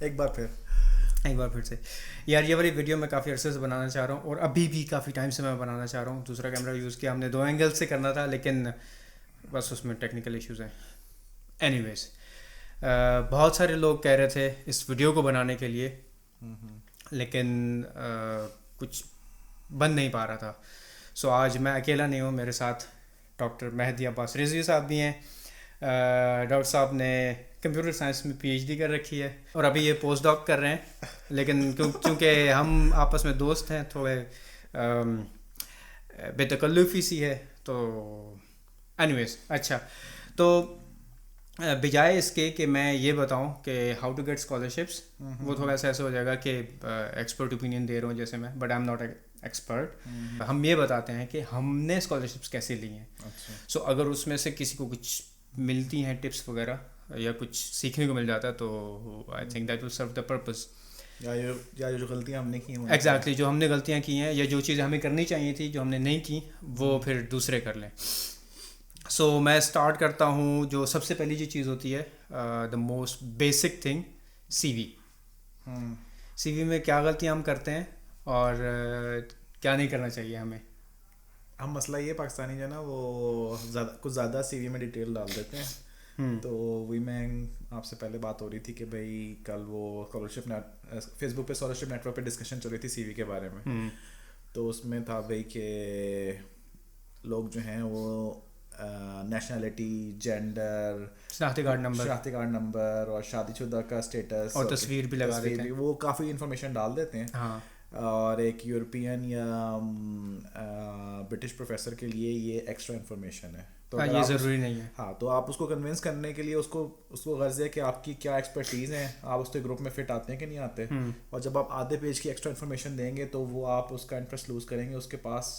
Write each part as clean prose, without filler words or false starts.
ایک بار پھر سے یار یہ والی ویڈیو میں کافی عرصے سے بنانا چاہ رہا ہوں اور ابھی بھی کافی ٹائم سے میں بنانا چاہ رہا ہوں. دوسرا کیمرہ یوز کیا ہم نے, 2 اینگل سے کرنا تھا لیکن بس اس میں ٹیکنیکل ایشوز ہیں. اینی ویز بہت سارے لوگ کہہ رہے تھے اس ویڈیو کو بنانے کے لیے, لیکن کچھ بن نہیں پا رہا تھا. سو آج میں اکیلا نہیں ہوں, میرے ساتھ ڈاکٹر مہدی عباس رضوی صاحب بھی ہیں. ڈاکٹر صاحب نے کمپیوٹر سائنس میں PhD کر رکھی ہے اور ابھی یہ پوسٹ ڈاک کر رہے ہیں, لیکن چونکہ ہم آپس میں دوست ہیں تھوڑے بے تکلفی سی ہے تو اینی ویز. اچھا تو بجائے اس کے کہ میں یہ بتاؤں کہ ہاؤ ٹو گیٹ اسکالرشپس, وہ تھوڑا سا ایسا ہو جائے گا کہ ایکسپرٹ اوپینین دے رہا ہوں جیسے میں, but I am not expert. ہم یہ بتاتے ہیں کہ ہم نے اسکالرشپس کیسے لی ہیں. سو اگر اس میں سے کسی کو کچھ ملتی ہیں ٹپس وغیرہ یا کچھ سیکھنے کو مل جاتا ہے تو I think that will serve the purpose. یا جو غلطیاں ہم نے کی ہیں ایگزیکٹلی جو ہم نے غلطیاں کی ہیں یا جو چیزیں ہمیں کرنی چاہیے تھی جو ہم نے نہیں کی وہ پھر دوسرے کر لیں. سو میں اسٹارٹ کرتا ہوں. جو سب سے پہلی جو چیز ہوتی ہے, the most basic thing, CV. CV میں کیا غلطیاں ہم کرتے ہیں اور کیا نہیں کرنا چاہیے ہمیں. ہم مسئلہ یہ پاکستانی جو ہے نا وہ کچھ زیادہ CV میں ڈیٹیل ڈال دیتے ہیں. تو وہی میں آپ سے پہلے بات ہو رہی تھی کہ بھائی کل وہ اسکالرشپ فیس بک پہ اسکالرشپ نیٹ ورک پہ ڈسکشن چل رہی تھی CV کے بارے میں. تو اس میں تھا بھائی کہ لوگ جو ہیں وہ نیشنلٹی, جینڈر, شناختی کارڈ نمبر اور شادی شدہ کا اسٹیٹس اور تصویر بھی لگا دیتے ہیں, وہ کافی انفارمیشن ڈال دیتے ہیں. اور ایک یورپین یا برٹش پروفیسر کے لیے یہ ایکسٹرا انفارمیشن ہے. تو یہ ضروری نہیں ہے. ہاں, تو آپ اس کو کنونس کرنے کے لیے اس کو غرض ہے کہ آپ کی کیا ایکسپرٹیز ہیں, آپ اس کے گروپ میں فٹ آتے ہیں کہ نہیں آتے. اور جب آپ آدھے پیج کی ایکسٹرا انفارمیشن دیں گے تو وہ آپ اس کا انٹرسٹ لوز کریں گے. اس کے پاس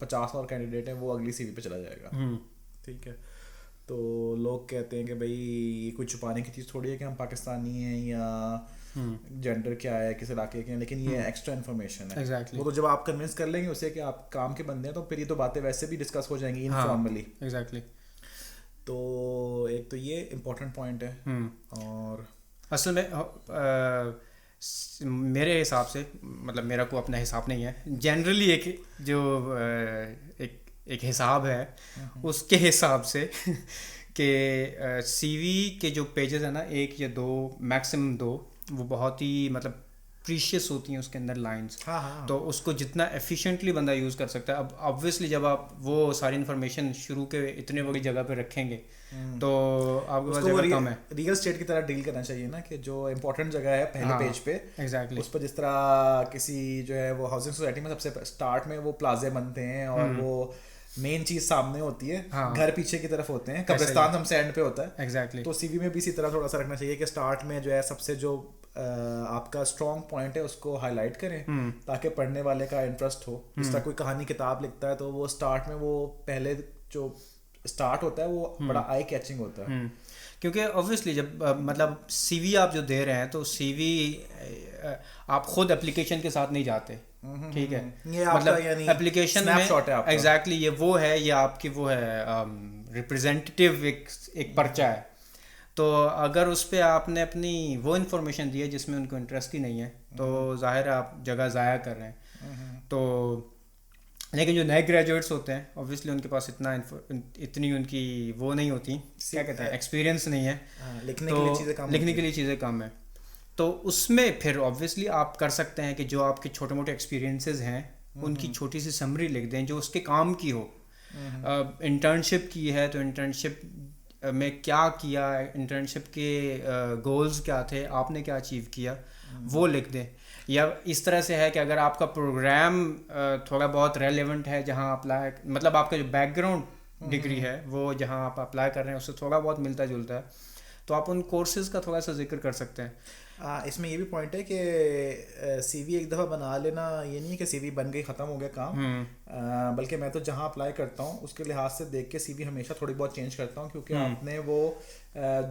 50 اور کینڈیڈیٹ ہیں, وہ اگلی CV پہ چلا جائے گا. ٹھیک ہے. تو لوگ کہتے ہیں کہ بھائی یہ کوئی چھپانے کی چیز تھوڑی ہے کہ ہم پاکستانی ہیں یا جینڈر کیا ہے, کس علاقے کے ہیں, لیکن یہ ایکسٹرا انفارمیشن ہے. وہ تو جب آپ کنونس کر لیں گے اسے کہ آپ کام کے بندے ہیں تو پھر یہ تو باتیں ویسے بھی ڈسکس ہو جائیں گی انفارملی. ایگزیکٹلی. تو ایک تو یہ امپورٹنٹ پوائنٹ ہے. اور اصل میں میرے حساب سے, مطلب میرا کوئی اپنا حساب نہیں ہے, جنرلی ایک جو ایک حساب ہے اس کے حساب سے کہ CV کے جو پیجز ہیں نا, 1 یا 2 میکسیمم 2, وہ بہت ہی مطلب پریشیس ہوتی ہیں اس کے اندر لائنس. تو اس کو جتنا ایفیشینٹلی بندہ یوز کر سکتا ہے. اب آبویسلی جب آپ وہ ساری انفارمیشن شروع کے اتنے بڑی جگہ پہ رکھیں گے تو آپ کے پاس جگہ کم ہے. ریئل اسٹیٹ کی طرح ڈیل کرنا چاہیے نا, کہ جو امپورٹنٹ جگہ ہے پہلے پیج پہ, ایگزیکٹلی اس پہ جس طرح کسی جو ہے وہ ہاؤسنگ سوسائٹی میں سب سے اسٹارٹ میں وہ پلازے بنتے ہیں اور وہ مین چیز سامنے ہوتی ہے, گھر پیچھے کی طرف ہوتے ہیں, قبرستان ہم سے اینڈ پہ ہوتا ہے. ایگزیکٹلی. تو CV میں بھی اسی طرح تھوڑا سا رکھنا چاہیے کہ اسٹارٹ میں جو ہے سب سے جو آپ کا اسٹرانگ پوائنٹ ہے اس کو ہائی لائٹ کریں تاکہ پڑھنے والے کا انٹرسٹ ہو. جس طرح کوئی کہانی کتاب لکھتا ہے تو وہ اسٹارٹ میں وہ پہلے جو اسٹارٹ ہوتا ہے وہ بڑا آئی کیچنگ ہوتا ہے. کیونکہ اوبویسلی جب مطلب CV آپ جو دے رہے ہیں تو CV آپ خود اپلیکیشن کے ساتھ نہیں جاتے. ٹھیک ہے, مطلب اپلیکیشن میں ایگزیکٹلی یہ وہ ہے, یہ آپ کی وہ ہے ریپرزینٹیو ایک پرچہ ہے. تو اگر اس پہ آپ نے اپنی وہ انفارمیشن دی ہے جس میں ان کو انٹرسٹ ہی نہیں ہے تو ظاہر ہے آپ جگہ ضائع کر رہے ہیں. تو لیکن جو نئے گریجویٹس ہوتے ہیں اوبویسلی ان کے پاس اتنی ان کی وہ نہیں ہوتی, کیا کہتے ہیں, ایکسپیرینس نہیں ہے, لکھنے کے لیے چیزیں کم ہیں. تو اس میں پھر اوبویسلی آپ کر سکتے ہیں کہ جو آپ کے چھوٹے موٹے ایکسپیرینسز ہیں ان کی چھوٹی سی سمری لکھ دیں جو اس کے کام کی ہو. انٹرنشپ کی ہے تو انٹرنشپ میں کیا کیا, انٹرنشپ کے گولز کیا تھے, آپ نے کیا اچیو کیا, وہ لکھ دیں. یا اس طرح سے ہے کہ اگر آپ کا پروگرام تھوڑا بہت ریلیونٹ ہے جہاں اپلائی, مطلب آپ کا جو بیک گراؤنڈ ڈگری ہے وہ جہاں آپ اپلائی کر رہے ہیں اس سے تھوڑا بہت ملتا جلتا ہے تو آپ ان کورسز کا تھوڑا سا ذکر کر سکتے ہیں. اس میں یہ بھی پوائنٹ ہے کہ CV ایک دفعہ بنا لینا یہ نہیں ہے کہ CV بن گئی ختم ہو گیا کام, بلکہ میں تو جہاں اپلائی کرتا ہوں اس کے لحاظ سے دیکھ کے CV ہمیشہ تھوڑی بہت چینج کرتا ہوں, کیونکہ آپ نے وہ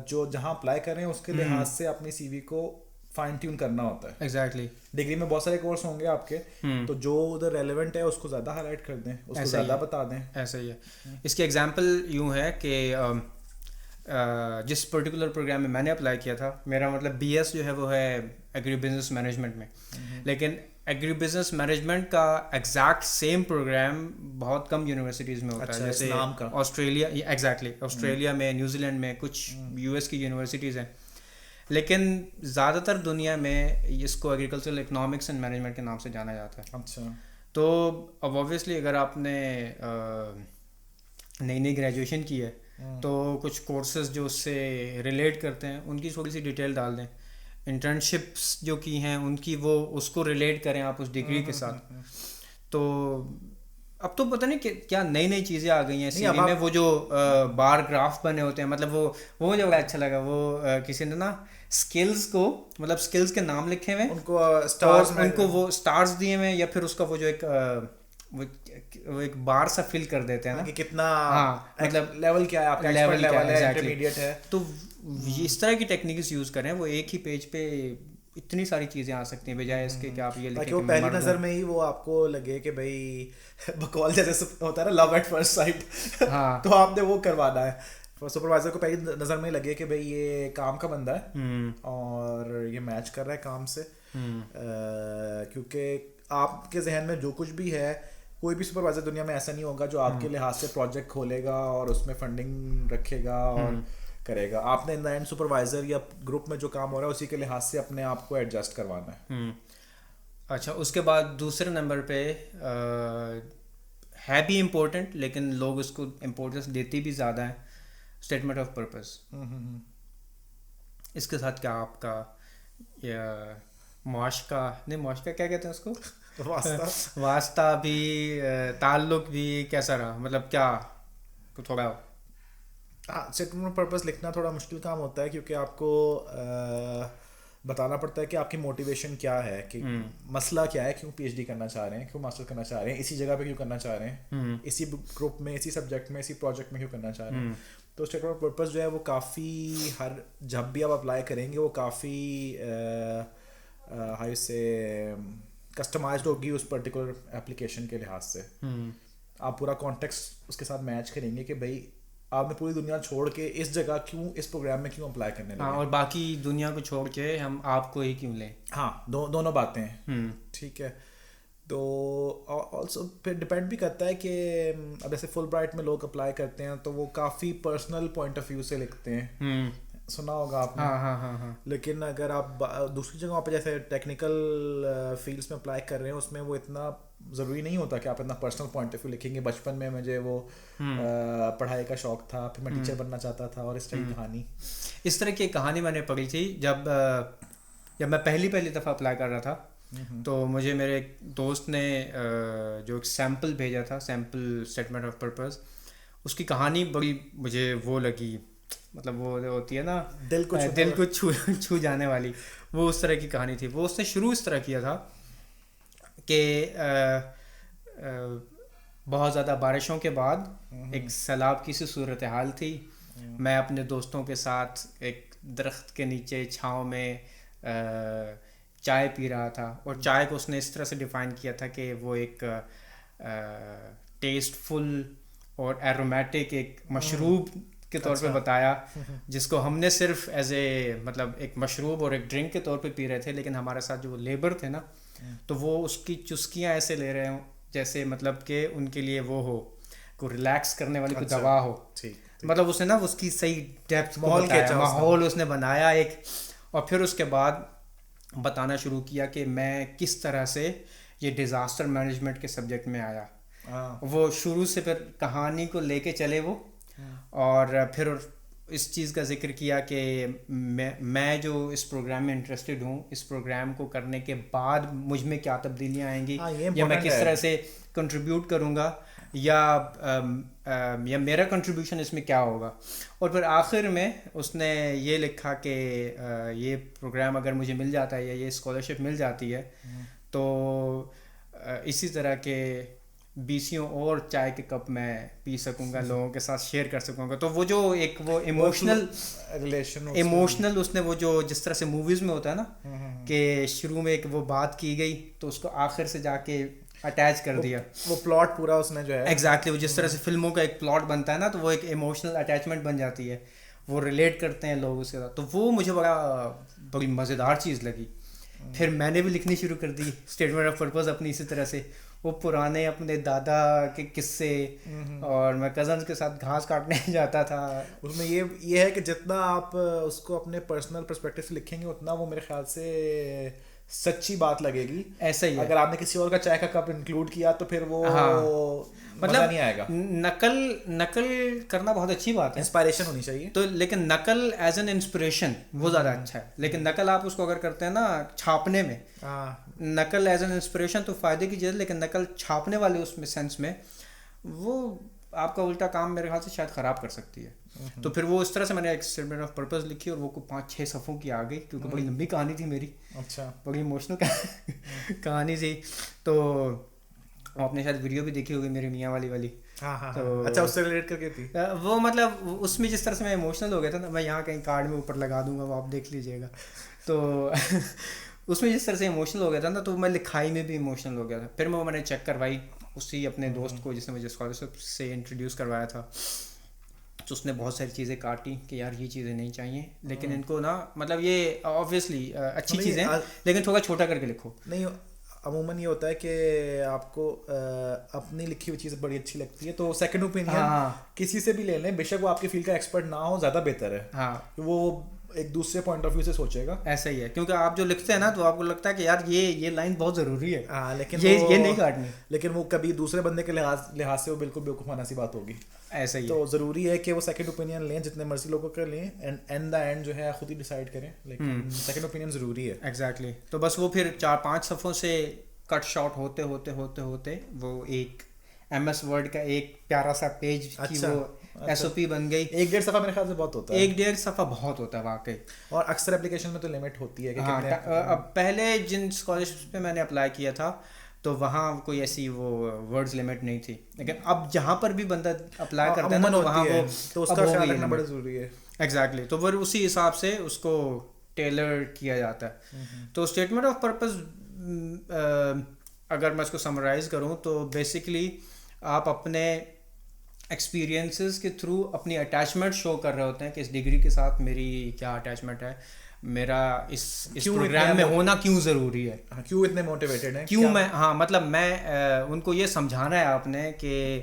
جو جہاں اپلائی کر رہے ہیں اس کے لحاظ سے اپنی CV کو فائن ٹیون کرنا ہوتا ہے. ایگزیکٹلی. ڈگری میں بہت سارے کورس ہوں گے آپ کے, تو جو ادھر ریلیونٹ ہے اس کو زیادہ ہائی لائٹ کر دیں, اس کو زیادہ بتا دیں. ایسا ہی ہے. اس کی ایگزامپل یوں ہے کہ جس پرٹیکولر پروگرام میں نے اپلائی کیا تھا، میرا مطلب بی ایس جو ہے وہ ہے ایگری بزنس مینجمنٹ میں، لیکن ایگری بزنس مینجمنٹ کا ایگزیکٹ سیم پروگرام بہت کم یونیورسٹیز میں ہوتا ہے، جیسے آسٹریلیا، ایگزیکٹلی آسٹریلیا میں، نیوزی لینڈ میں، کچھ یو ایس کی یونیورسٹیز ہیں، لیکن زیادہ تر دنیا میں اس کو ایگریکلچرل اکنامکس اینڈ مینجمنٹ کے نام سے جانا جاتا ہے. اچھا. تو اب آبویسلی اگر آپ نے نئی گریجویشن کی ہے تو کچھ کورسز جو اس سے ریلیٹ کرتے ہیں ان کی تھوڑی سی ڈیٹیل ڈال دیں. انٹرنشپس جو کی ہیں ان کی وہ اس کو ریلیٹ کریں آپ اس ڈگری کے ساتھ. تو اب تو پتہ نہیں کہ کیا نئی چیزیں آ گئی ہیں سی وی میں، وہ جو بار گراف بنے ہوتے ہیں، مطلب وہ مجھے بڑا اچھا لگا. وہ کسی نے نا اسکلز کو، مطلب اسکلز کے نام لکھے ہوئے، ان کو وہ اسٹارز دیے ہوئے، یا پھر اس کا وہ جو وہ ایک بار سا فل کر دیتے ہیں نا کہ کتنا مطلب لیول کیا ہے آپ کا، لیول ہے، انٹرمیڈیٹ ہے. تو اس طرح کی ٹیکنیکس یوز کریں، وہ ایک ہی پیج پہ اتنی ساری چیزیں آ سکتی ہیں بجائے اس کے کہ آپ یہ لکھیں کہ پہلی نظر میں ہی وہ آپ کو لگے کہ بھائی بقول جیسے ہوتا ہے نا لو ایٹ فرسٹ سائٹ، تو آپ نے وہ کروانا ہے. سپروائزر کو پہلی نظر میں لگے کہ بھائی یہ کام کا بندہ ہے اور یہ میچ کر رہا ہے کام سے، کیونکہ آپ کے ذہن میں جو کچھ بھی ہے، کوئی بھی سپروائزر دنیا میں ایسا نہیں ہوگا جو آپ کے لحاظ سے پروجیکٹ کھولے گا اور اس میں فنڈنگ رکھے گا اور کرے گا. آپ نے ان دا اینڈ سپروائزر یا گروپ میں جو کام ہو رہا ہے اسی کے لحاظ سے اپنے آپ کو ایڈجسٹ کروانا ہے. اچھا، اس کے بعد دوسرے نمبر پہ ہے بھی امپورٹنٹ لیکن لوگ اس کو امپورٹنس دیتی بھی زیادہ ہیں، اسٹیٹمنٹ آف پرپز. اس کے ساتھ کیا آپ کا معاشقہ کیا کہتے ہیں اس کو، واسطہ بھی، تعلق بھی کیسا رہا، مطلب کیا تھوڑا اسٹیٹمنٹ آف پرپز لکھنا تھوڑا مشکل کام ہوتا ہے، کیونکہ آپ کو بتانا پڑتا ہے کہ آپ کی موٹیویشن کیا ہے، کہ مسئلہ کیا ہے، کیوں پی ایچ ڈی کرنا چاہ رہے ہیں، کیوں ماسٹر کرنا چاہ رہے ہیں، اسی جگہ پہ کیوں کرنا چاہ رہے ہیں، اسی گروپ میں، اسی سبجیکٹ میں، اسی پروجیکٹ میں کیوں کرنا چاہ رہے ہیں. تو اسٹیٹمنٹ آف پرپز جو ہے وہ کافی جب بھی آپ اپلائی کریں گے وہ کافی ہائی سے کسٹمائزڈ ہوگی اس پرٹیکولر اپلیکیشن کے لحاظ سے. آپ پورا کانٹیکسٹ اس کے ساتھ میچ کریں گے کہ بھائی آپ نے پوری دنیا چھوڑ کے اس جگہ کیوں، اس پروگرام میں کیوں اپلائی کرنے لگے، اور باقی دنیا کو چھوڑ کے ہم آپ کو ہی کیوں لیں. ہاں، دونوں باتیں ہیں. ٹھیک ہے. تو آلسو پھر ڈپینڈ بھی کرتا ہے کہ اب جیسے فل برائٹ میں لوگ اپلائی کرتے ہیں تو وہ کافی پرسنل پوائنٹ آف ویو سے لکھتے ہیں، سنا ہوگا آپ نے. لیکن اگر آپ دوسری جگہوں پہ جیسے ٹیکنیکل فیلڈس میں اپلائی کر رہے ہیں، اس میں وہ اتنا ضروری نہیں ہوتا کہ آپ اتنا پرسنل پوائنٹ آف ویو لکھیں گے. بچپن میں مجھے وہ پڑھائی کا شوق تھا، پھر میں ٹیچر بننا چاہتا تھا، اور اس طرح کی کہانی. اس طرح کی کہانی میں نے پڑھی تھی جب میں پہلی دفعہ اپلائی کر رہا تھا. تو مجھے میرے ایک دوست نے جو ایک سیمپل بھیجا تھا، سیمپل اسٹیٹمنٹ آف پرپز، اس کی کہانی بڑی مجھے وہ لگی، مطلب وہ ہوتی ہے نا دل کو چھو جانے والی، وہ اس طرح کی کہانی تھی. وہ اس نے شروع اس طرح کیا تھا کہ بہت زیادہ بارشوں کے بعد ایک سیلاب کی سی صورتحال تھی. میں اپنے دوستوں کے ساتھ ایک درخت کے نیچے چھاؤں میں چائے پی رہا تھا، اور چائے کو اس نے اس طرح سے ڈیفائن کیا تھا کہ وہ ایک ٹیسٹ فل اور ایرومیٹک ایک مشروب کے طور پہ بتایا، جس کو ہم نے صرف ایز اے مطلب ایک مشروب اور ایک ڈرنک کے طور پہ پی رہے تھے، لیکن ہمارے ساتھ جو لیبر تھے نا، تو وہ اس کی چسکیاں ایسے لے رہے ہوں جیسے مطلب کہ ان کے لیے وہ ہو کو ریلیکس کرنے والی کوئی دوا ہو. مطلب اس نے نا اس کی صحیح ڈیپتھ ماحول اس نے بنایا ایک، اور پھر اس کے بعد بتانا شروع کیا کہ میں کس طرح سے یہ ڈیزاسٹر مینجمنٹ کے سبجیکٹ میں آیا. وہ شروع سے پھر کہانی کو لے کے چلے وہ، اور پھر اس چیز کا ذکر کیا کہ میں جو اس پروگرام میں انٹرسٹڈ ہوں، اس پروگرام کو کرنے کے بعد مجھ میں کیا تبدیلیاں آئیں گی، یا میں کس طرح سے کنٹریبیوٹ کروں گا، یا میرا کنٹریبیوشن اس میں کیا ہوگا. اور پھر آخر میں اس نے یہ لکھا کہ یہ پروگرام اگر مجھے مل جاتا ہے یا یہ اسکالرشپ مل جاتی ہے تو اسی طرح کے 20 اور چائے کے کپ میں پی سکوں گا، لوگوں کے ساتھ شیئر کر سکوں گا. تو وہ جو ایک وہ ایموشنل اس نے وہ جو جس طرح سے موویز میں ہوتا ہے نا کہ شروع میں ایک وہ بات کی گئی تو اس کو آخر سے جا کے اٹیچ کر دیا، وہ پلاٹ پورا اس نے جو ہے ایگزیکٹلی وہ جس طرح سے فلموں کا ایک پلاٹ بنتا ہے نا، تو وہ ایک ایموشنل اٹیچمنٹ بن جاتی ہے. وہ ریلیٹ کرتے ہیں لوگ اس کے ساتھ. تو وہ مجھے بڑی مزیدار چیز لگی. پھر میں نے بھی لکھنی شروع کر دی اسٹیٹمنٹ آف پرپز اپنی اسی طرح سے, وہ پرانے اپنے دادا کے قصے, اور میں کزنس کے ساتھ گھاس کاٹنے جاتا تھا. اس میں یہ ہے کہ جتنا آپ اس کو اپنے پرسنل پرسپیکٹو سے لکھیں گے اتنا وہ میرے خیال سے سچی بات لگے گی. ایسا ہی ہے. اگر آپ نے کسی اور کا چائے کا کپ انکلوڈ کیا تو پھر وہ مطلب نہیں آئے گا. نقل کرنا بہت اچھی بات ہے, انسپائریشن ہونی چاہیے تو, لیکن نقل ایز این انسپریشن وہ زیادہ اچھا ہے. لیکن نقل آپ اس کو اگر کرتے ہیں نا چھاپنے میں, نقل ایز این انسپریشن تو فائدے کی چیز, لیکن نقل چھاپنے والے اس میں سینس میں وہ آپ کا الٹا کام میرے خیال سے شاید خراب کر سکتی ہے. تو پھر وہ اس طرح سے میں نے ایک اسٹیٹمنٹ آف پرپز لکھی, اور وہ 5-6 صفحوں کی آ گئی, کیونکہ بڑی لمبی کہانی تھی میری. اچھا, بڑی ایموشنل کہانی تھی. تو آپ نے شاید ویڈیو بھی دیکھی ہوگی میری میاں والی. اچھا, اس سے ریلیٹ کر کے تھی وہ, مطلب اس میں جس طرح سے میں ایموشنل ہو گیا تھا نا, میں یہاں کہیں کارڈ میں اوپر لگا دوں گا, وہ آپ دیکھ لیجیے گا. تو اس میں جس طرح سے ایموشنل ہو گیا تھا نا, تو میں لکھائی میں بھی ایموشنل ہو گیا تھا. پھر میں نے چیک کروائی اسی اپنے دوست کو جس نے مجھے اسکالرشپ سے انٹروڈیوس کروایا تھا, تو اس نے بہت ساری چیزیں کاٹی کہ یار یہ چیزیں نہیں چاہیے, لیکن ان کو نا, مطلب یہ آبویسلی اچھی چیزیں, لیکن تھوڑا چھوٹا کر کے لکھو. نہیں, عموماً یہ ہوتا ہے کہ آپ کو اپنی لکھی ہوئی چیز بڑی اچھی لگتی ہے تو سیکنڈ اوپینین کسی سے بھی لے لیں, بے شک وہ آپ کے فیلڈ کا ایکسپرٹ نہ ہو, زیادہ بہتر ہے. ہاں, وہ ایک دوسرے پوائنٹ آف ویو سے سوچے گا. ایسا ہی ہے, کیونکہ آپ جو لکھتے ہیں نا تو آپ کو لگتا ہے کہ یار یہ لائن بہت ضروری ہے, لیکن یہ نہیں کاٹنی, لیکن وہ کبھی دوسرے بندے کے لحاظ سے وہ بالکل بیوقوفانہ سی بات ہوگی. ایسا ہی تو ضروری ہے کہ وہ سیکنڈ اوپینین لیں, جتنے مرضی لوگوں کا لیں, اینڈ دا اینڈ جو ہے خود ہی ڈیسائیڈ کریں, لیکن سیکنڈ اوپینین ضروری ہے. ایگزیکٹلی. تو بس وہ پھر 4-5 صفحوں سے کٹ شاٹ ہوتے وہ ایک ایم ایس ورڈ کا ایک پیارا سا پیج کی وہ ایس او پی بن گئی. 1-1.5 صفحہ میرے خیال سے بہت ہوتا ہے. 1-1.5 صفحہ بہت ہوتا ہے واقعی. اور اکثر اپلیکیشن میں تو لمٹ ہوتی ہے کہ اب پہلے جن اسکالرشپ پہ میں نے اپلائی کیا تھا تو وہاں کوئی ایسی وہ ورڈز لمٹ نہیں تھی, لیکن اب جہاں پر بھی بندہ اپلائی کرتا ہے نا تو وہاں وہ تو اس کا خیال رکھنا بڑا ضروری ہے. ایگزیکٹلی. تو پھر اسی حساب سے اس کو ٹیلر کیا جاتا ہے. تو اسٹیٹمنٹ آف پرپز اگر میں اس کو سمرائز کروں تو بیسکلی آپ اپنے ایکسپیرینسز کے تھرو اپنی اٹیچمنٹ شو کر رہے ہوتے ہیں کہ اس ڈگری کے ساتھ میری کیا اٹیچمنٹ ہے, میرا اس پروگرام میں ہونا کیوں ضروری ہے, کیوں اتنے موٹیویٹڈ ہیں, کیوں میں, ہاں مطلب میں ان کو یہ سمجھانا ہے آپ نے کہ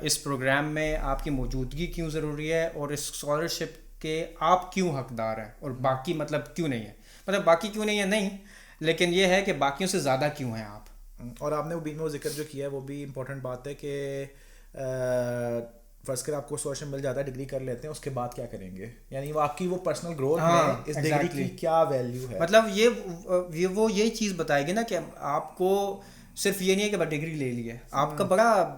اس پروگرام میں آپ کی موجودگی کیوں ضروری ہے, اور اس اسکالرشپ کے آپ کیوں حقدار ہیں, اور باقی مطلب کیوں نہیں ہے, مطلب باقی کیوں نہیں ہے نہیں, لیکن یہ ہے کہ باقیوں سے زیادہ کیوں ہیں آپ. اور آپ نے وہ بیچ میں وہ ذکر جو کیا ہے وہ بھی امپورٹنٹ بات ہے کہ فرض کر آپ کو اسکالرشپ مل جاتا ہے, ڈگری کر لیتے ہیں, اس کے بعد کیا کریں گے, یعنی وہ آپ کی وہ پرسنل گروتھ میں اس ڈگری کی کیا ویلیو ہے. مطلب یہ وہ یہی چیز بتائے گی نا کہ آپ کو صرف یہ نہیں ہے کہ بس ڈگری لے لی ہے, آپ کا بڑا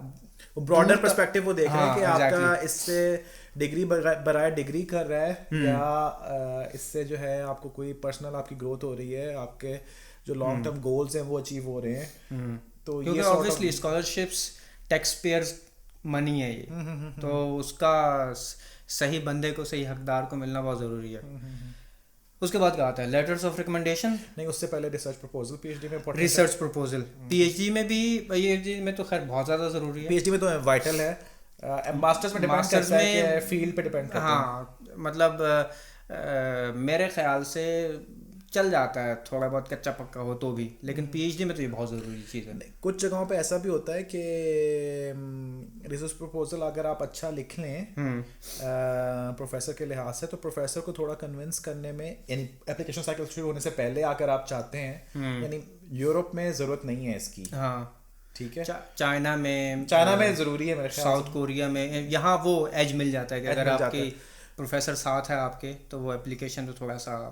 براڈر پرسپیکٹو وہ دیکھ رہے ہیں کہ آپ کا اس سے ڈگری برائے ڈگری کر رہا ہے یا اس سے جو ہے آپ کو کوئی پرسنل آپ کی گروتھ ہو رہی ہے, آپ کے جو لانگ ٹرم گولز ہیں وہ اچیو ہو رہے ہیں. تو یہ obviously اسکالرشپس ٹیکس پیئرز منی ہے یہ, تو اس کا صحیح بندے کو, صحیح حقدار کو ملنا بہت ضروری ہے. اس کے بعد کیا آتا ہے لیٹرز آف ریکمنڈیشن. نہیں, اس سے پہلے research proposal. P H D میں research proposal P H D میں بھی, پی ایچ ڈی میں تو خیر بہت زیادہ ضروری ہے, پی ایچ ڈی میں تو وائٹل ہے, ماسٹرز میں ڈیپینڈ کرتا ہے کہ فیلڈ پہ ڈیپینڈ کرتا ہے. ہاں, مطلب میرے خیال سے چل جاتا ہے تھوڑا بہت کچا پکا ہو تو بھی, لیکن پی ایچ ڈی میں تو یہ بہت ضروری چیز ہے. کچھ جگہوں پہ ایسا بھی ہوتا ہے کہ ریسرچ پروپوزل اگر آپ اچھا لکھ لیں پروفیسر کے لحاظ سے, تو پروفیسر کو تھوڑا کنونس کرنے میں, یعنی اپلیکیشن سائیکل شروع ہونے سے پہلے اگر آپ چاہتے ہیں, یعنی یورپ میں ضرورت نہیں ہے اس کی, ہاں ٹھیک ہے, چائنا میں ضروری ہے میرے خیال, ساؤتھ کوریا میں, یہاں وہ ایج مل جاتا ہے کہ اگر آپ کی پروفیسر ساتھ ہے آپ کے تو وہ اپلیکیشن تو تھوڑا سا.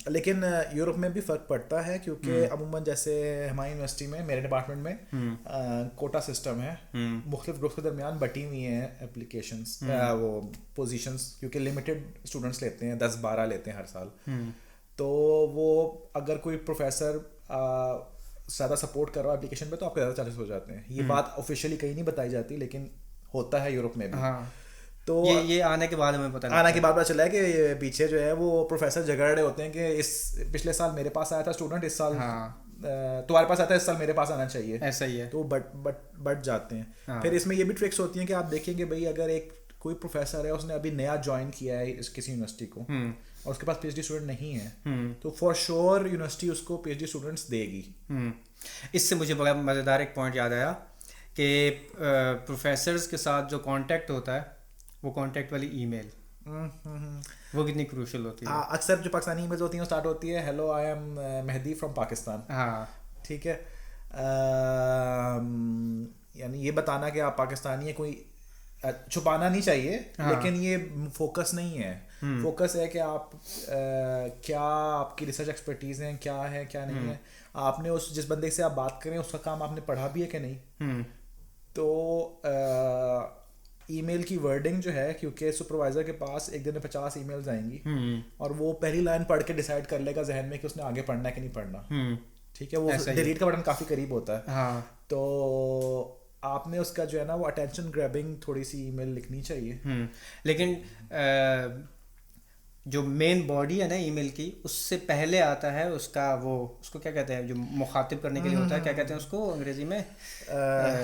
لیکن یورپ میں بھی فرق پڑتا ہے کیونکہ عموماً جیسے ہماری یونیورسٹی میں, میرے ڈپارٹمنٹ میں کوٹا سسٹم ہے, مختلف گروپس کے درمیان بٹی ہوئی ہیں اپلیکیشنس, وہ پوزیشنس, کیونکہ لمیٹڈ اسٹوڈنٹس لیتے ہیں, 10-12 لیتے ہیں ہر سال. تو وہ اگر کوئی پروفیسر زیادہ سپورٹ کر رہا ہے اپلیکیشن پہ تو آپ کے زیادہ چانسز ہو جاتے ہیں. یہ بات آفیشیلی کہیں نہیں بتائی جاتی لیکن ہوتا ہے یورپ میں بھی. تو یہ آنے کے بعد ہمیں پتا چلا ہے کہ پیچھے جو ہے وہ پروفیسر جھگڑ رہے ہوتے ہیں کہ اس پچھلے سال میرے پاس آیا تھا اسٹوڈنٹ, اس سال تمہارے پاس آتا ہے, اس سال میرے پاس آنا چاہیے. ایسا ہی ہے, تو بٹ جاتے ہیں. پھر اس میں یہ بھی ٹرکس ہوتی ہیں کہ آپ دیکھیں کہ بھائی اگر ایک کوئی پروفیسر ہے اس نے ابھی نیا جوائن کیا ہے کسی یونیورسٹی کو اور اس کے پاس پی ایچ ڈی اسٹوڈنٹ نہیں ہے تو فار شیور یونیورسٹی اس کو پی ایچ ڈی اسٹوڈنٹس دے گی. اس سے مجھے بڑا مزیدار ایک پوائنٹ یاد آیا کہ پروفیسرز کے ساتھ جو کانٹیکٹ ہوتا ہے وہ کانٹیکٹ والی ای میل وہ کتنی کروشل ہوتی ہے. اکثر جو پاکستانی ای میلز ہوتی ہیں وہ اسٹارٹ ہوتی ہے hello I am Mehdi from Pakistan. ہاں ٹھیک ہے, یعنی یہ بتانا کہ آپ پاکستانی ہیں کوئی چھپانا نہیں چاہیے, لیکن یہ فوکس نہیں ہے. فوکس ہے کہ آپ کیا آپ کی ریسرچ ایکسپرٹیز ہیں, کیا ہے کیا نہیں ہے, آپ نے اس جس بندے سے آپ بات کریں اس کا کام آپ نے پڑھا بھی ہے کہ نہیں. تو ای میل کی ورڈنگ جو ہے, کیونکہ سپروائزر کے پاس ایک دن میں 50 ای میلز آئیں گی اور وہ پہلی لائن پڑھ کے ڈیسائیڈ کر لے گا ذہن میں کہ اس نے آگے پڑھنا ہے کہ نہیں پڑھنا. ٹھیک ہے, وہ ڈیلیٹ کا بٹن کافی قریب ہوتا ہے. تو آپ نے اس کا جو ہے نا وہ اٹینشن گریبنگ تھوڑی سی ای میل لکھنی چاہیے. لیکن جو مین باڈی ہے نا ای میل کی, اس سے پہلے آتا ہے اس کا وہ اس کو کیا کہتے ہیں جو مخاطب کرنے کے لیے ہوتا ہے, کیا کہتے ہیں اس کو انگریزی میں,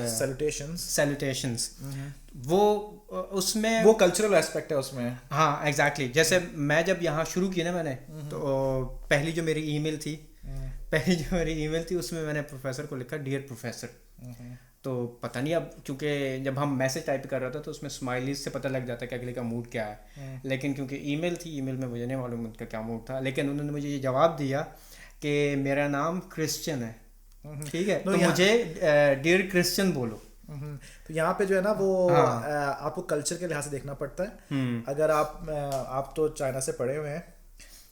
سیلوٹیشنز. وہ اس میں وہ کلچرل ایسپیکٹ ہے اس میں. ہاں ایگزیکٹلی. جیسے میں جب یہاں شروع کی نا میں نے, تو پہلی جو میری ای میل تھی اس میں نے پروفیسر کو لکھا ڈیئر پروفیسر. تو پتہ نہیں اب کیونکہ جب ہم میسج ٹائپ کر رہا تھا تو اس میں اسمائلیز سے پتہ لگ جاتا ہے کہ اگلے کا موڈ کیا ہے, لیکن کیونکہ ای میل تھی, ای میل میں مجھے نہیں معلوم ان کا کیا موڈ تھا, لیکن انہوں نے مجھے یہ جواب دیا کہ میرا نام کرسچن ہے. ٹھیک ہے, تو مجھے ڈیئر کرسچن بولو. تو یہاں پہ جو ہے نا وہ آپ کو کلچر کے لحاظ سے دیکھنا پڑتا ہے. اگر آپ تو چائنا سے پڑھے ہوئے ہیں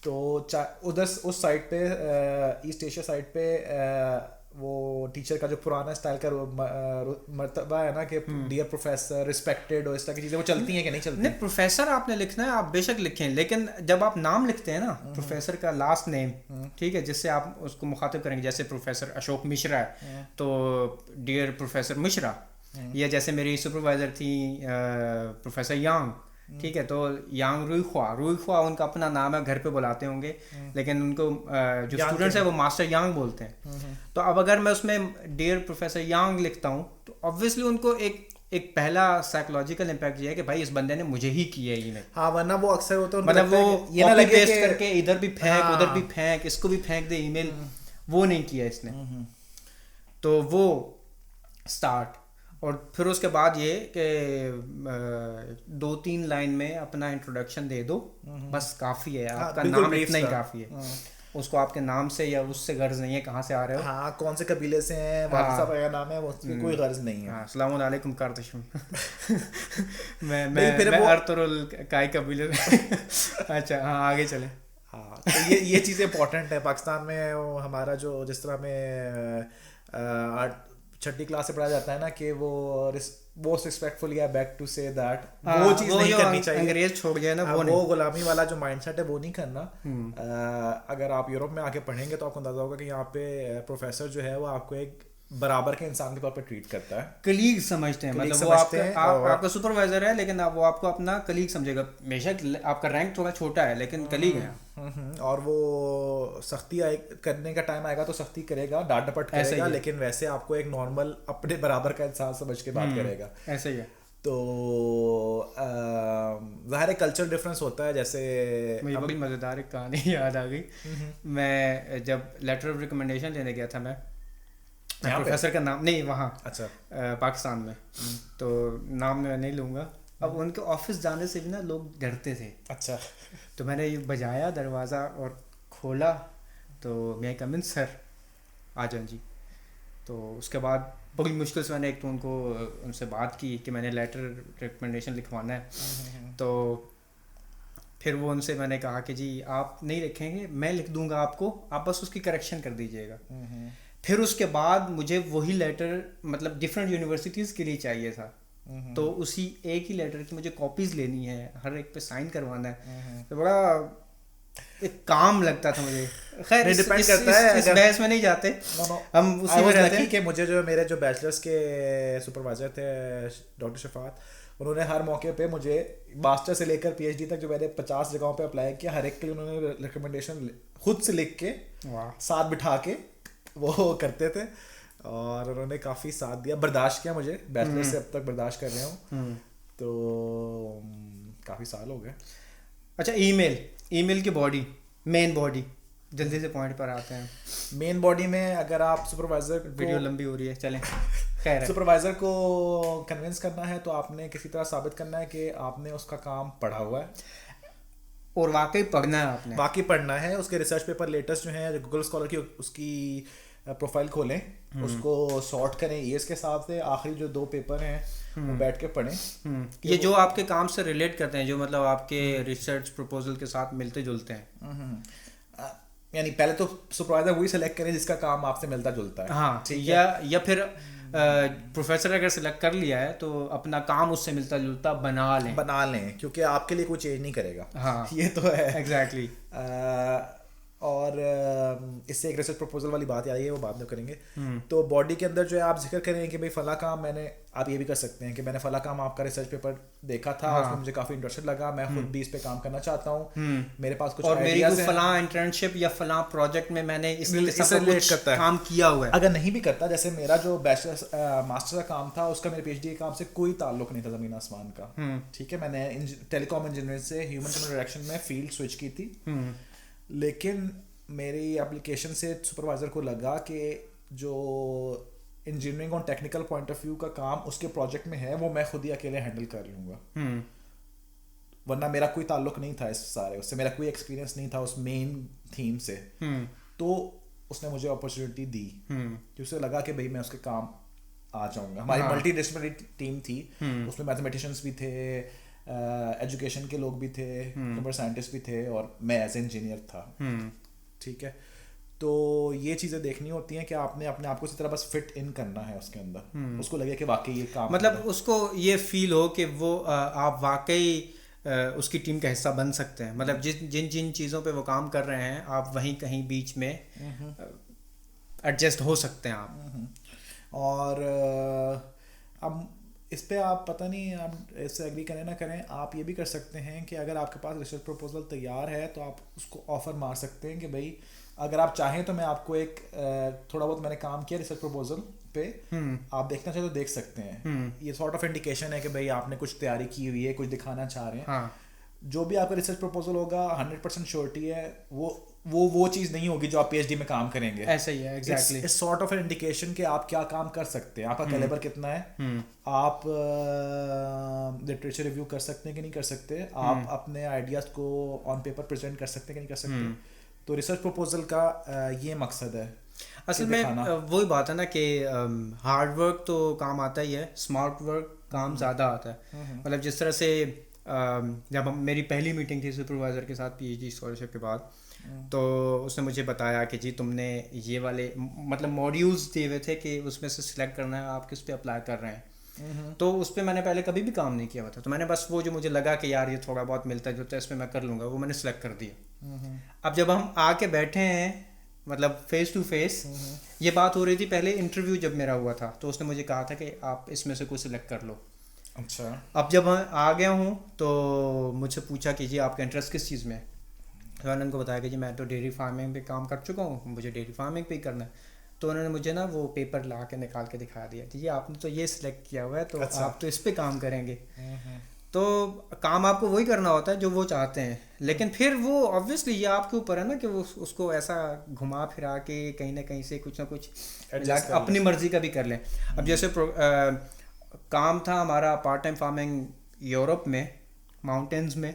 تو ادھر اس سائڈ پہ ایسٹ ایشیا سائڈ پہ وہ ٹیچر کا جو پرانا اسٹائل کا مرتبہ ہے نا کہ ڈیئر پروفیسر ریسپیکٹڈ اور اس طرح کی چیزیں وہ چلتی ہیں کہ نہیں چلتی؟ نہیں, پروفیسر آپ نے لکھنا ہے, آپ بے شک لکھیں, لیکن جب آپ نام لکھتے ہیں نا پروفیسر کا لاسٹ نیم, ٹھیک ہے, جس سے آپ اس کو مخاطب کریں گے, جیسے پروفیسر اشوک مشرا ہے تو ڈیئر پروفیسر مشرا, یا جیسے میری سپروائزر تھی پروفیسر یانگ, ٹھیک ہے, تو یانگ روئی خوا ان کا اپنا نام ہے, گھر پہ بلاتے ہوں گے, لیکن ان کو جو اسٹوڈنٹس ہیں وہ ماسٹر یانگ بولتے ہیں. تو اب اگر میں اس میں ڈیئر پروفیسر یانگ لکھتا ہوں تو obviously ان کو ایک پہلا سائیکولوجیکل امپیکٹ یہ ہے کہ بھائی اس بندے نے مجھے ہی کیا ہے ای میل. ہاں, ورنہ وہ اکثر ہوتا ہے مطلب وہ کاپی پیسٹ کر کے ادھر بھی پھینک ادھر بھی پھینک, اس کو بھی پھینک دے ای میل, وہ نہیں کیا اس نے. تو وہ اسٹارٹ, اور پھر اس کے بعد یہ کہ 2-3 لائن میں اپنا انٹروڈکشن دے دو, بس کافی ہے, آپ کا نام اتنا ہی کافی ہے. اس کو آپ کے نام سے یا اس سے غرض نہیں ہے کہاں سے آ رہے ہو, ہاں کون سے قبیلے سے ہیں, والد صاحب کا نام ہے, اس کی کوئی غرض نہیں ہے. السلام علیکم کارتشم, میں ارطغرل کائی قبیلے. اچھا ہاں آگے چلیں. ہاں تو یہ چیزیں امپورٹنٹ ہے پاکستان میں. ہمارا جو جس طرح میں 6ٹھی کلاس سے پڑھا جاتا ہے نا کہ وہ most respectfully I beg to say that, وہ چیز نہیں کرنی چاہیے. انگریز چھوڑ گیا نا, وہ غلامی والا جو مائنڈ سیٹ ہے وہ نہیں کرنا. اگر آپ یورپ میں آ کے پڑھیں گے تو آپ کو اندازہ ہوگا کہ یہاں پہ پروفیسر جو ہے وہ آپ کو ایک برابر کے انسان کے طور پہ ٹریٹ کرتا ہے, کلیگ سمجھتے ہیں. مطلب وہ آپ کا سپروائزر ہے لیکن وہ آپ کو اپنا کلیگ سمجھے گا. بے شک آپ کا رینک تھوڑا چھوٹا ہے لیکن کلیگ ہے. اور وہ سختی کرنے کا ٹائم آئے گا تو سختی کرے گا, ڈانٹ ڈپٹ کرے گا, لیکن ویسے آپ کو ایک نارمل اپنے برابر کا انسان سمجھ کے بات کرے گا. ایسے ہی ہے. تو ظاہر ہے کلچر ڈفرینس ہوتا ہے. جیسے مجھے بڑی مزیدار ایک کہانی یاد آ گئی. میں جب لیٹر آف ریکمنڈیشن دینے گیا تھا, میں پروفیسر کا نام نہیں وہاں اچھا پاکستان میں, تو نام میں نہیں لوں گا. اب ان کے آفس جانے سے بھی نا لوگ ڈرتے تھے. اچھا, تو میں نے یہ بجایا دروازہ اور کھولا, تو میں کم ان سر آ جاؤں جی. تو اس کے بعد بڑی مشکل سے میں نے ایک تو ان سے بات کی کہ میں نے لیٹر ریکمنڈیشن لکھوانا ہے. تو پھر وہ ان سے میں نے کہا کہ جی آپ نہیں لکھیں گے, میں لکھ دوں گا آپ کو, آپ بس اس کی کریکشن کر دیجیے گا. پھر اس کے بعد مجھے وہی لیٹر مطلب ڈفرینٹ یونیورسٹیز کے لیے چاہیے تھا, تو اسی ایک ہی لیٹر کی مجھے کاپیز لینی ہے, ہر ایک پہ سائن کروانا ہے. تو بڑا ایک کام لگتا تھا مجھے. خیر ڈیپینڈ کرتا ہے, اس بحث میں نہیں جاتے ہم, اسی میں رہتے ہیں. کہ مجھے جو میرے جو بیچلرس کے سپروائزر تھے ڈاکٹر شفاعت, انہوں نے ہر موقع پہ مجھے ماسٹر سے لے کر پی ایچ ڈی تک جو میں نے 50 جگہوں پہ اپلائی کیا, ہر ایک کے لیے انہوں نے ریکمنڈیشن خود سے لکھ کے ساتھ بٹھا کے وہ کرتے تھے, اور انہوں نے کافی ساتھ دیا, برداشت کیا مجھے, بیچلر سے اب تک برداشت کر رہے ہوں. تو کافی سال ہو گئے. اچھا ای میل کی باڈی, مین باڈی, جلدی سے پوائنٹ پر آتے ہیں. مین باڈی میں اگر آپ سپروائزر, ویڈیو لمبی ہو رہی ہے چلیں, خیر سپروائزر کو کنونس کرنا ہے تو آپ نے کسی طرح ثابت کرنا ہے کہ آپ نے اس کا کام پڑھا ہوا ہے اور واقعی پڑھنا ہے, آپ نے واقعی پڑھنا ہے. اس کے ریسرچ پیپر لیٹسٹ جو ہیں گوگل اسکالر کی, اس کی پروفائل کھولیں, اس کو سارٹ کریں ایئرس کے حساب سے, آخری جو 2 پیپر ہیں وہ بیٹھ کے پڑھیں. یہ جو آپ کے کام سے ریلیٹ کرتے ہیں, جو مطلب آپ کے ریسرچ پروپوزل کے ساتھ ملتے جلتے ہیں. یعنی پہلے تو سپروائزر وہی سلیکٹ کریں جس کا کام آپ سے ملتا جلتا ہے. ہاں, یا پھر پروفیسر اگر سلیکٹ کر لیا ہے تو اپنا کام اس سے ملتا جلتا بنا لیں, کیونکہ آپ کے لیے کوئی چینج نہیں کرے گا. ہاں یہ تو ہے ایگزیکٹلی. اور اس سے ایک ریسرچ پروپوزل والی بات آئی ہے, وہ بعد میں کریں گے. تو باڈی کے اندر جو ہے آپ ذکر کریں کہ بھائی فلاں کام میں نے, آپ یہ بھی کر سکتے ہیں کہ میں نے فلاں کام آپ کا ریسرچ پیپر دیکھا تھا, اس میں مجھے کافی انٹرسٹڈ لگا, میں خود بھی اس پہ کام کرنا چاہتا ہوں, میرے پاس کچھ آئیڈیاز ہیں, اور فلاں انٹرنشپ یا فلاں پروجیکٹ میں نے اس سے کام کیا ہوا ہے. اگر نہیں بھی کرتا, جیسے میرا جو بیچلر ماسٹر کا کام تھا, اس کا میرے پی ایچ ڈی کے کام سے کوئی تعلق نہیں تھا زمین آسمان کا, ٹھیک ہے, میں نے ٹیلی کام انجینئرنگ سے ہیومن کمپیوٹر ڈائریکشن میں فیلڈ سوئچ کی تھی. لیکن میری اپلیکیشن سے سپروائزر کو لگا کہ جو انجینئرنگ اور ٹیکنیکل پوائنٹ آف ویو کا کام اس کے پروجیکٹ میں ہے وہ میں خود ہی اکیلے ہینڈل کر لوں گا, ورنہ میرا کوئی تعلق نہیں تھا اس سارے, اس سے میرا کوئی ایکسپیرینس نہیں تھا اس مین تھیم سے. تو اس نے مجھے اپرچونیٹی دی کہ اسے لگا کہ بھائی میں اس کے کام آ جاؤں گا. ہماری ملٹی ڈسپلنری ٹیم تھی, اس میں میتھمیٹیشینس بھی تھے, ایجوکیشن کے لوگ بھی تھے, کمپیوٹر سائنٹسٹ بھی تھے, اور میں ایز اے انجینئر تھا. ٹھیک ہے, تو یہ چیزیں دیکھنی ہوتی ہیں کہ آپ نے اپنے آپ کو اسی طرح بس فٹ ان کرنا ہے اس کے اندر, اس کو لگے کہ واقعی یہ کام, مطلب اس کو یہ فیل ہو کہ وہ آپ واقعی اس کی ٹیم کا حصہ بن سکتے ہیں. مطلب جن چیزوں پہ وہ کام کر رہے ہیں آپ وہیں کہیں بیچ میں ایڈجسٹ ہو سکتے ہیں آپ. اور اب اس پہ آپ پتہ نہیں آپ اس سے ایگری کریں نہ کریں, آپ یہ بھی کر سکتے ہیں کہ اگر آپ کے پاس ریسرچ پروپوزل تیار ہے تو آپ اس کو آفر مار سکتے ہیں کہ بھائی اگر آپ چاہیں تو میں آپ کو ایک تھوڑا بہت میں نے کام کیا ریسرچ پروپوزل پہ, آپ دیکھنا چاہیں تو دیکھ سکتے ہیں. یہ سارٹ آف انڈیکیشن ہے کہ بھائی آپ نے کچھ تیاری کی ہوئی ہے, کچھ دکھانا چاہ رہے ہیں. جو بھی آپ کا ریسرچ پروپوزل ہوگا 100% شیورٹی ہے وہ چیز نہیں ہوگی جو آپ پی ایچ ڈی میں کام کریں گے. ایسا ہی ہے exactly. It's sort of an indication کہ آپ کیا کام کر سکتے ہیں, آپ کا کیلیبر کتنا ہے, آپ لٹریچر ریویو کر سکتے ہیں کہ نہیں کر سکتے, آپ اپنے آئیڈیاز کو آن پیپر پریزنٹ کر سکتے ہیں کہ نہیں کر سکتے. تو ریسرچ پروپوزل کا یہ مقصد ہے. اصل میں وہی بات ہے نا کہ ہارڈ ورک تو کام آتا ہی ہے, اسمارٹ ورک کام زیادہ آتا ہے. مطلب جس طرح سے جب میری پہلی میٹنگ تھی سپروائزر کے ساتھ پی ایچ ڈی اسکالرشپ کے بعد, تو اس نے مجھے بتایا کہ جی تم نے یہ والے مطلب موڈیولز دیے ہوئے تھے کہ اس میں سے سلیکٹ کرنا ہے آپ کس پہ اپلائی کر رہے ہیں. تو اس پہ میں نے پہلے کبھی بھی کام نہیں کیا ہوا تھا, تو میں نے بس وہ جو مجھے لگا کہ یار یہ تھوڑا بہت ملتا ہے جو اس پہ میں کر لوں گا وہ میں نے سلیکٹ کر دیا. اب جب ہم آ کے بیٹھے ہیں مطلب فیس ٹو فیس, یہ بات ہو رہی تھی پہلے انٹرویو جب میرا ہوا تھا, تو اس نے مجھے کہا تھا کہ آپ اس میں سے کوئی سلیکٹ کر لو. اچھا. اب جب آ گیا ہوں تو مجھ سے پوچھا کہ جی آپ کا انٹرسٹ کس چیز میں ہے, تو میں نے ان کو بتایا کہ جی میں تو ڈیری فارمنگ پہ کام کر چکا ہوں, مجھے ڈیری فارمنگ پہ ہی کرنا ہے. تو انہوں نے مجھے نا وہ پیپر لا کے نکال کے دکھا دیا کہ جی آپ نے تو یہ سلیکٹ کیا ہوا ہے, تو آپ تو اس پہ کام کریں گے. تو کام آپ کو وہی کرنا ہوتا ہے جو وہ چاہتے ہیں, لیکن پھر وہ آبویسلی یہ آپ کے اوپر ہے نا کہ وہ اس کو ایسا گھما پھرا کے کہیں نہ کہیں سے کچھ نہ کچھ اپنی مرضی کا بھی کر لیں. اب جیسے کام تھا ہمارا پارٹ ٹائم فارمنگ یورپ میں ماؤنٹینز میں,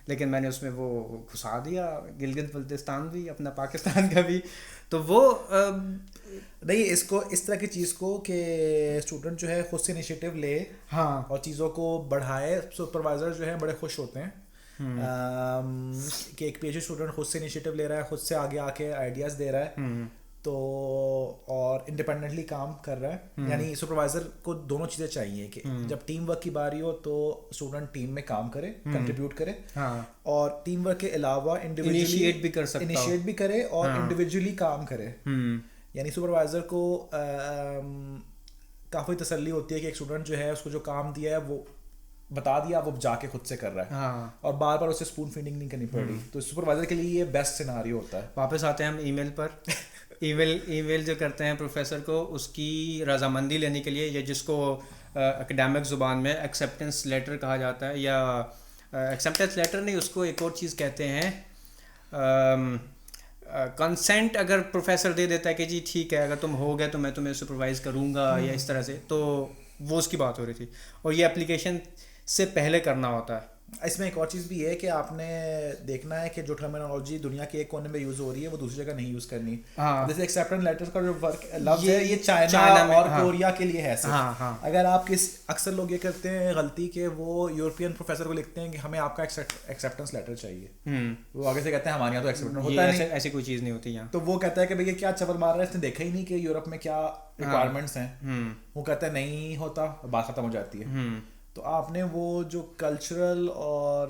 لیکن میں نے اس میں وہ گھسا دیا گلگت بلتستان بھی اپنا پاکستان کا بھی. تو وہ نہیں, اس کو اس طرح کی چیز کو کہ اسٹوڈنٹ جو ہے خود سے انیشیٹو لے, ہاں, اور چیزوں کو بڑھائے. سپروائزر جو ہے بڑے خوش ہوتے ہیں کہ ایک پی ایچ ڈی اسٹوڈنٹ خود سے انیشیٹو لے رہا ہے, خود سے آگے آ کے آئیڈیاز دے رہا ہے, تو اور انڈیپینڈنٹلی کام کر رہا ہے. یعنی سپروائزر کو دونوں چیزیں چاہیے کہ جب ٹیم ورک کی باری ہو تو اسٹوڈنٹ ٹیم میں کام کرے, کنٹریبیوٹ کرے, اور ٹیم ورک کے علاوہ انیشیٹ بھی کرے اور انڈیویجولی کام کرے. یعنی سپروائزر کو کافی تسلی ہوتی ہے کہ ایک اسٹوڈنٹ جو ہے اس کو جو کام دیا ہے وہ بتا دیا, وہ جا کے خود سے کر رہا ہے, اور بار بار اسے اسپون فیڈنگ نہیں کرنی پڑ رہی. تو سپروائزر کے لیے یہ بیسٹ سیناریو ہوتا ہے. واپس آتے ہیں ہم ای میل پر. ای میل جو کرتے ہیں پروفیسر کو اس کی رضامندی لینے کے لیے, یا جس کو اکیڈیمک زبان میں ایکسیپٹنس لیٹر کہا جاتا ہے, یا ایکسیپٹنس لیٹر نہیں, اس کو ایک اور چیز کہتے ہیں, کنسنٹ. اگر پروفیسر دے دیتا ہے کہ جی ٹھیک ہے اگر تم ہو گئے تو میں تمہیں سپروائز کروں گا یا اس طرح سے, تو وہ اس کی بات ہو رہی تھی. اور یہ اپلیکیشن سے پہلے کرنا ہوتا ہے. اس میں ایک اور چیز بھی ہے کہ آپ نے دیکھنا ہے کہ جو ٹرمینالوجی دنیا کے ایک کونے میں یوز ہو رہی ہے وہ دوسری جگہ نہیں یوز کرنی. جیسے ایکسیپٹنس لیٹر کا جو ورک لفظ ہے یہ چائنا اور کوریا کے لیے ہے. اگر آپ اکثر لوگ یہ کرتے ہیں غلطی کہ وہ یورپین پروفیسر کو لکھتے ہیں کہ ہمیں آپ کا ایکسیپٹنس لیٹر چاہیے, وہ آگے سے کہتے ہیں ہمارے یہاں تو ایکسیپٹنس ہوتا نہیں, ایسی کوئی چیز نہیں ہوتی یہاں. تو وہ کہتا ہے کہ بھئی یہ کیا چبل مار رہا ہے, اس نے دیکھا ہی نہیں کہ یورپ میں کیا ریکوائرمنٹس ہیں. وہ کہتا ہے نہیں ہوتا, بات ختم ہو جاتی ہے. تو آپ نے وہ جو کلچرل اور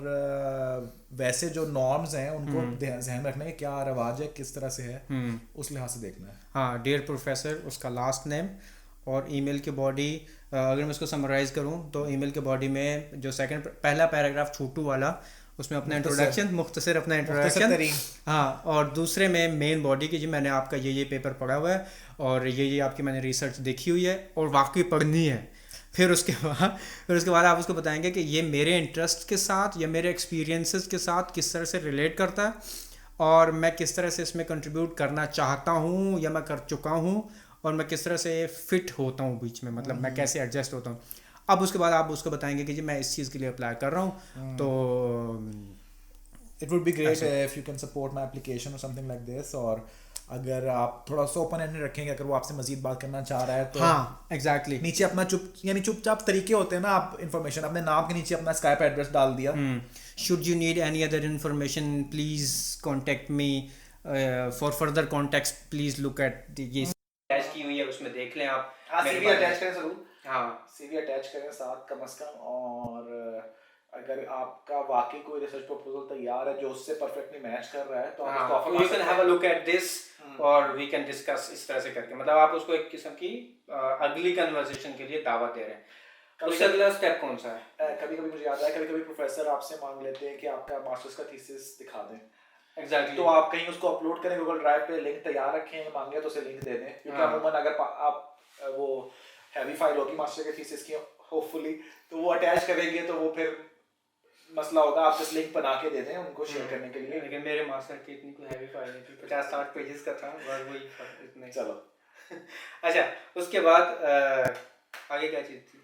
ویسے جو نارمز ہیں ان کو ذہن رکھنا ہے کہ کیا رواج ہے, کس طرح سے ہے, اس لحاظ سے دیکھنا ہے. ہاں, ڈیئر پروفیسر, اس کا لاسٹ نیم اور ای میل کی باڈی. اگر میں اس کو سمرائز کروں تو ای میل کی باڈی میں جو پہلا پیراگراف چھوٹو والا, اس میں اپنا انٹروڈکشن, مختصر اپنا انٹروڈکشن. ہاں, اور دوسرے میں مین باڈی کی جی میں نے آپ کا یہ پیپر پڑھا ہوا ہے اور یہ آپ کی میں نے ریسرچ دیکھی ہوئی ہے اور واقعی پڑھنی ہے. پھر اس کے بعد آپ اس کو بتائیں گے کہ یہ میرے انٹرسٹ کے ساتھ یا میرے ایکسپیرینسز کے ساتھ کس طرح سے ریلیٹ کرتا ہے اور میں کس طرح سے اس میں کنٹریبیوٹ کرنا چاہتا ہوں یا میں کر چکا ہوں اور میں کس طرح سے فٹ ہوتا ہوں بیچ میں, مطلب میں کیسے ایڈجسٹ ہوتا ہوں. اب اس کے بعد آپ اس کو بتائیں گے کہ جی میں اس چیز کے لیے اپلائی کر رہا ہوں, تو it would be great if you can support my application اور سم تھنگ لائک دس. اور اگر آپ تھوڑا سا اوپن اینڈ رکھیں گے, اگر وہ آپ سے مزید بات کرنا چاہ رہا ہے تو ہاں ایگزیکٹلی نیچے اپنا چپ چاپ طریقے ہوتے ہیں نا, آپ انفارمیشن اپنے نام کے نیچے اپنا اسکائپ ایڈریس ڈال دیا. Should you need any other information please contact me for further contact please look at یہ اٹیچ کی ہوئی ہے, اس میں دیکھ لیں آپ. سی وی اٹیچ کریں ضرور, ہاں سی وی اٹیچ کریں ساتھ کم از کم. اور اگر آپ کا واقعی کوئی ریسرچ پروپوزل تیار ہے جو اس سے پرفیکٹلی میچ کر رہا ہے تو آپ اس کو you can have a look at this اور وی کین ڈسکس اس طرح سے کر کے, مطلب آپ اس کو ایک قسم کی اگلی کنورسیشن کے لیے دعوت دے رہے ہیں. اس سے اگلا اسٹیپ کون سا ہے؟ کبھی کبھی مجھے یاد ہے کبھی پروفیسر آپ سے مانگ لیتے ہیں کہ آپ کا ماسٹرز کا تھیسس دکھا دیں. ایگزیکٹلی, تو آپ کہیں اس کو اپلوڈ کریں گوگل ڈرائیو پہ, لنک تیار رکھیں, مانگے تو اسے لنک دے دیں. کیونکہ عموماً اگر آپ وہ ہیوی فائل ہوگی ماسٹر کے تھیسس کی ہوپ فلی, تو وہ اٹیچ کریں گے تو وہ پھر مسئلہ ہوگا. آپ جس لنک بنا کے دے دیں ان کو شیئر کرنے کے لیے. لیکن میرے ماسٹر کی اتنی کوئی ہیوی فائل نہیں تھی, 50-60 پیجز کا تھا وہی. چلو اچھا, اس کے بعد آگے کیا چیز تھی؟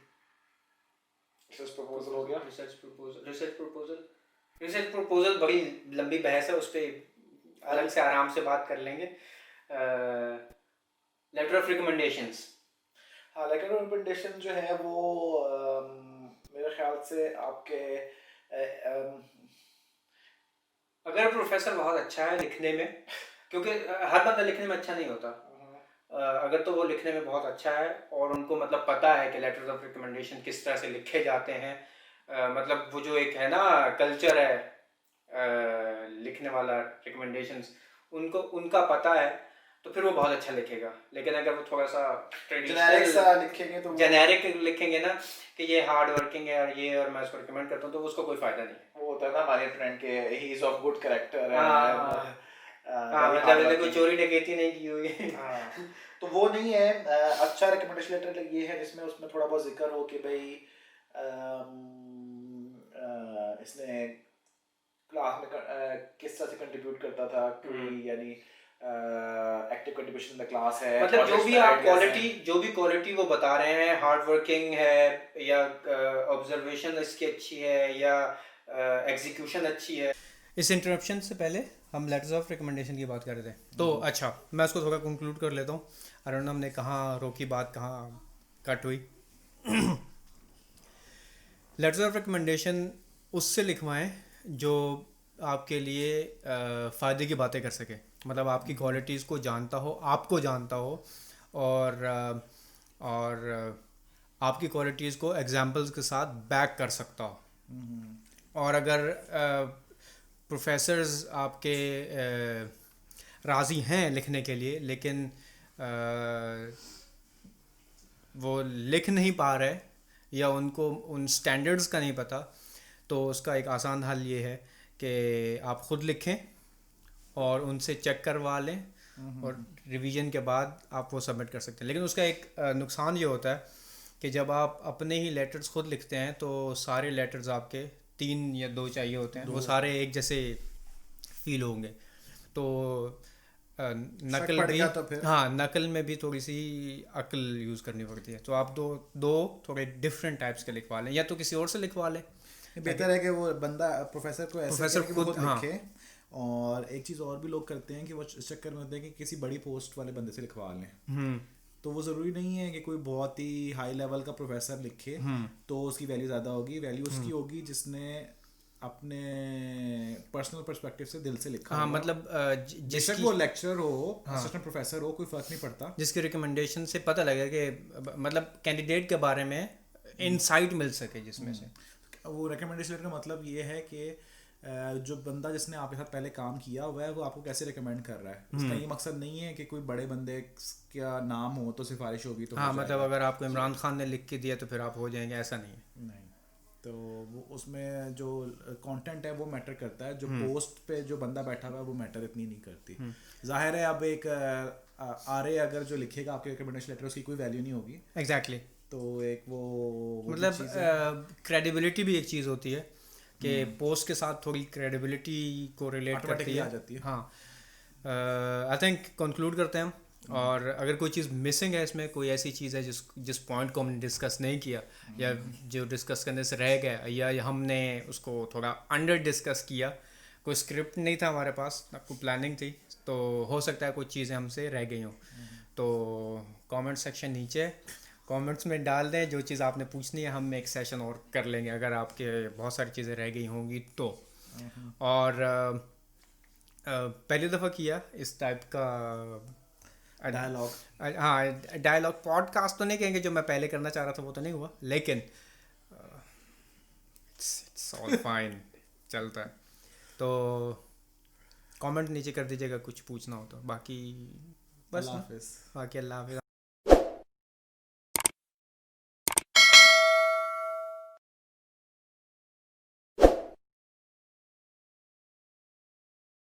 ریسرچ پروپوزل ہو گیا. ریسرچ پروپوزل بڑی لمبی بحث ہے, اس پہ الگ سے آرام سے بات کر لیں گے. Letter of recommendations. ہاں, لیٹر آف ریکمنڈیشن جو ہے وہ میرے خیال سے آپ کے اگر پروفیسر بہت اچھا ہے لکھنے میں, کیونکہ ہر بندہ لکھنے میں اچھا نہیں ہوتا, اگر تو وہ لکھنے میں بہت اچھا ہے اور ان کو مطلب پتہ ہے کہ لیٹرز آف ریکمنڈیشن کس طرح سے لکھے جاتے ہیں, مطلب وہ جو ایک ہے نا کلچر ہے لکھنے والا ریکمنڈیشنز, ان کا پتہ ہے, تو پھر وہ بہت اچھا لکھے گا. لیکن اگر وہ تھوڑا سا جنیرک لکھیں گے نا کہ یہ ہارڈ ورکنگ ہے اور یہ, اور میں اس کو ریکمینڈ کرتا ہوں, تو اس کو کوئی فائدہ نہیں. وہ ہوتا ہے نا ہمارے فرینڈ کے ہی از آف گڈ کریکٹر ہے, مطلب کوئی چوری ڈکیتی نہیں کی ہوئی, تو وہ نہیں ہے. اچھا ریکمنڈیشن لیٹر یہ ہے جس میں اس میں تھوڑا بہت ذکر ہو کہ بھائی اس نے کلاس میں کس طرح سے کنٹریبیوٹ کرتا تھا, کوئی یعنی active contribution in the class ہے, مطلب جو بھی کوالٹی وہ بتا رہے ہیں, ہارڈ ورکنگ ہے یا آبزرویشن اس کی اچھی ہے یا ایگزیکیوشن اچھی ہے. اس انٹرپشن سے پہلے ہم لیٹرز آف ریکمنڈیشن کی بات کر رہے تھے, تو اچھا میں اس کو تھوڑا کنکلوڈ کر لیتا ہوں. ارون ہم نے کہاں روکی بات, کہاں کٹ ہوئی. لیٹرز آف ریکمنڈیشن اس سے لکھوائیں جو آپ کے لیے فائدے کی باتیں کر سکے, مطلب آپ کی کوالٹیز کو جانتا ہو, آپ کو جانتا ہو, اور آپ کی کوالٹیز کو ایگزامپلز کے ساتھ بیک کر سکتا ہو. اور اگر پروفیسرز آپ کے راضی ہیں لکھنے کے لیے لیکن وہ لکھ نہیں پا رہے یا ان کو ان سٹینڈرڈز کا نہیں پتہ, تو اس کا ایک آسان حل یہ ہے کہ آپ خود لکھیں اور ان سے چیک کروا لیں, اور ریویژن کے بعد آپ وہ سبمٹ کر سکتے ہیں. لیکن اس کا ایک نقصان یہ ہوتا ہے کہ جب آپ اپنے ہی لیٹرز خود لکھتے ہیں تو سارے لیٹرز آپ کے 3 یا 2 چاہیے ہوتے ہیں وہ سارے ایک جیسے فیل ہوں گے. تو نقل بھی ہاں نقل میں بھی تھوڑی سی عقل یوز کرنی پڑتی ہے. تو آپ دو تھوڑے ڈفرینٹ ٹائپس کے لکھوا لیں یا تو کسی اور سے لکھوا لیں. بہتر ہے کہ وہ بندہ پروفیسر کو ایسے خود لکھے. اور ایک چیز اور بھی لوگ کرتے ہیں کہ وہ اس چکر میں ہوتے ہیں کہ کسی بڑی پوسٹ والے بندے سے لکھوا لیں. تو وہ ضروری نہیں ہے کہ کوئی بہت ہی ہائی لیول کا پروفیسر لکھے تو اس کی ویلیو زیادہ ہوگی. ویلیو اس کی ہوگی جس نے اپنے پرسنل پرسپیکٹیو سے دل سے لکھا. ہاں مطلب جس وہ لیکچرر ہو اسسٹنٹ پروفیسر ہو کوئی فرق نہیں پڑتا, جس کی ریکمنڈیشن سے پتہ لگے کہ مطلب کینڈیڈیٹ کے بارے میں انسائٹ مل سکے جس میں سے. وہ ریکمنڈیشن کا مطلب یہ ہے کہ جو بندہ جس نے آپ کے ساتھ پہلے کام کیا ہوا ہے وہ آپ کو کیسے ریکمینڈ کر رہا ہے. اس کا یہ مقصد نہیں ہے کہ کوئی بڑے بندے کا نام ہو تو سفارش ہوگی. تو ہاں مطلب اگر آپ کو عمران خان نے لکھ کے دیا تو پھر آپ ہو جائیں گے, ایسا نہیں ہے. نہیں, تو وہ اس میں جو کانٹینٹ ہے وہ میٹر کرتا ہے. جو پوسٹ پہ جو بندہ بیٹھا ہوا ہے وہ میٹر اتنی نہیں کرتی. ظاہر ہے اب ایک آر اے اگر جو لکھے گا آپ کے ریکمنڈیشن لیٹر اس کی کوئی ویلیو نہیں ہوگی. ایگزیکٹلی. تو ایک وہ مطلب کریڈیبلٹی بھی ایک چیز ہوتی ہے کہ پوسٹ کے ساتھ تھوڑی کریڈیبلٹی کو ریلیٹ کرتی ہے. ہاں آئی تھنک کنکلوڈ کرتے ہیں. اور اگر کوئی چیز مسنگ ہے اس میں, کوئی ایسی چیز ہے جس پوائنٹ کو ہم نے ڈسکس نہیں کیا یا جو ڈسکس کرنے سے رہ گیا یا ہم نے اس کو تھوڑا انڈر ڈسکس کیا, کوئی اسکرپٹ نہیں تھا ہمارے پاس, کوئی پلاننگ تھی, تو ہو سکتا ہے کوئی چیزیں ہم سے رہ گئی ہوں. تو کامنٹ سیکشن نیچے کامنٹس میں ڈال دیں جو چیز آپ نے پوچھنی ہے. ہم ایک سیشن اور کر لیں گے اگر آپ کے بہت ساری چیزیں رہ گئی ہوں گی تو. اور پہلی دفعہ کیا اس ٹائپ کا ڈائلاگ. ہاں ڈائلاگ پوڈ کاسٹ تو نہیں کہیں گے, جو میں پہلے کرنا چاہ رہا تھا وہ تو نہیں ہوا, لیکن اٹس آل فائن چلتا ہے. تو کامنٹ نیچے کر دیجیے گا کچھ پوچھنا ہو تو. باقی بس, باقی اللہ حافظ.